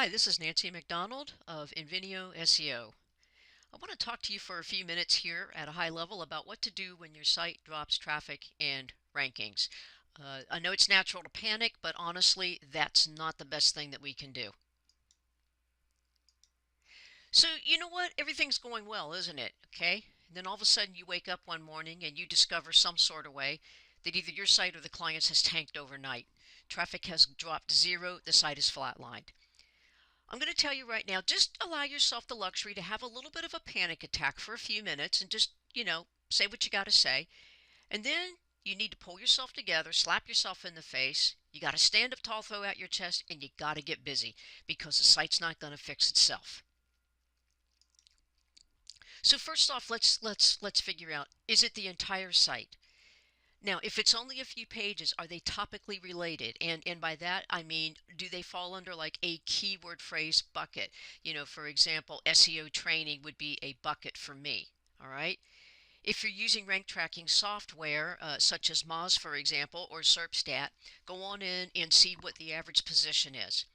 Hi, this is Nancy McDonald of Invenio SEO. I want to talk to you for a few minutes here at a high level about what to do when your site drops traffic and rankings. I know it's natural to panic, but honestly, that's not the best thing that we can do. So, you know what? Everything's going well, isn't it? Okay? And then all of a sudden you wake up one morning and you discover some sort of way that either your site or the client's has tanked overnight. Traffic has dropped to zero, the site is flatlined. I'm going to tell you right now, just allow yourself the luxury to have a little bit of a panic attack for a few minutes and just, say what you got to say. And then you need to pull yourself together, slap yourself in the face. You got to stand up tall, throw out your chest, and you got to get busy because the site's not going to fix itself. So first off, let's figure out, is it the entire site? Now, if it's only a few pages, are they topically related? And by that, I mean, do they fall under like a keyword phrase bucket? For example, SEO training would be a bucket for me. All right. If you're using rank tracking software, such as Moz, for example, or SERPstat, go on in and see what the average position is.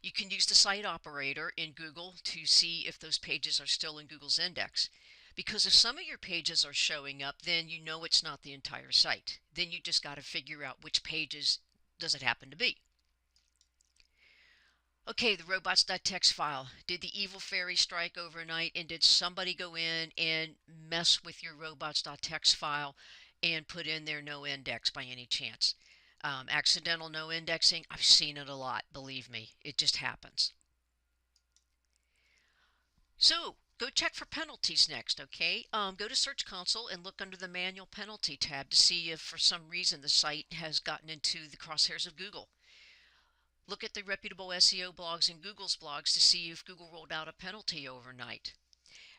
You can use the site operator in Google to see if those pages are still in Google's index. Because if some of your pages are showing up, then you know it's not the entire site. Then you just got to figure out which pages does it happen to be. Okay, the robots.txt file. Did the evil fairy strike overnight, and did somebody go in and mess with your robots.txt file and put in there no index by any chance? Accidental no indexing, I've seen it a lot, believe me, it just happens. So go check for penalties next, okay? Go to Search Console and look under the Manual Penalty tab to see if for some reason the site has gotten into the crosshairs of Google. Look at the reputable SEO blogs and Google's blogs to see if Google rolled out a penalty overnight.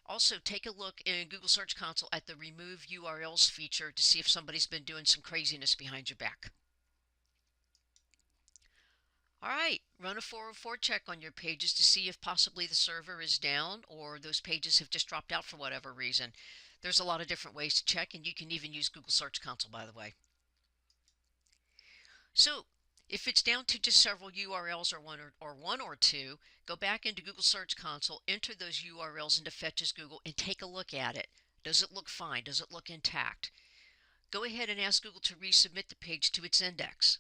Also, take a look in Google Search Console at the Remove URLs feature to see if somebody's been doing some craziness behind your back. All right, run a 404 check on your pages to see if possibly the server is down or those pages have just dropped out for whatever reason. There's a lot of different ways to check, and you can even use Google Search Console, by the way. So if it's down to just several URLs or one or two, go back into Google Search Console, enter those URLs into Fetch as Google, and take a look at it. Does it look fine? Does it look intact? Go ahead and ask Google to resubmit the page to its index.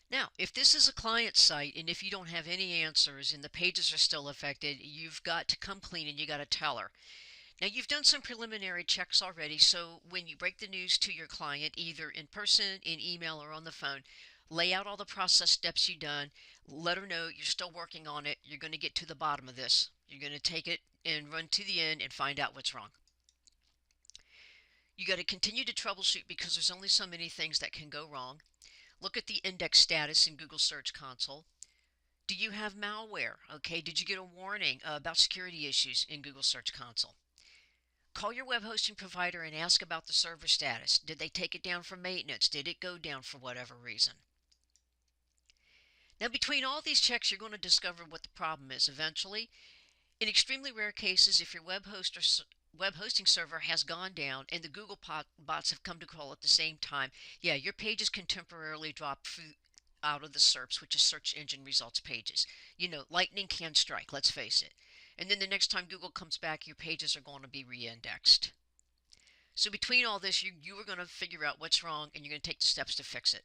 Now, if this is a client site and if you don't have any answers and the pages are still affected, you've got to come clean and you got to tell her. Now, you've done some preliminary checks already, so when you break the news to your client, either in person, in email, or on the phone, lay out all the process steps you've done. Let her know you're still working on it. You're going to get to the bottom of this. You're going to take it and run to the end and find out what's wrong. You got to continue to troubleshoot because there's only so many things that can go wrong. Look at the index status in Google Search Console. Do you have malware? Okay, did you get a warning about security issues in Google Search Console? Call your web hosting provider and ask about the server status. Did they take it down for maintenance? Did it go down for whatever reason? Now, between all these checks, you're going to discover what the problem is eventually. In extremely rare cases, if your web hosting server has gone down and the Google bots have come to call at the same time, yeah, your pages can temporarily drop out of the SERPs, which is search engine results pages. Lightning can strike, let's face it. And then the next time Google comes back, your pages are going to be re-indexed. So between all this, you are going to figure out what's wrong and you're going to take the steps to fix it.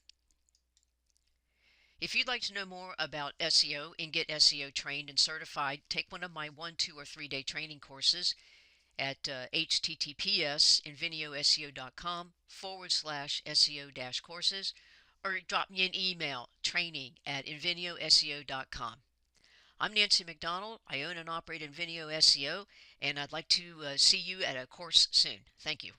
If you'd like to know more about SEO and get SEO trained and certified, take one of my 1, 2, or 3-day training courses at https://invenioseo.com/SEO-courses, or drop me an email, training@invenioseo.com. I'm Nancy McDonald. I own and operate Invenio SEO, and I'd like to see you at a course soon. Thank you.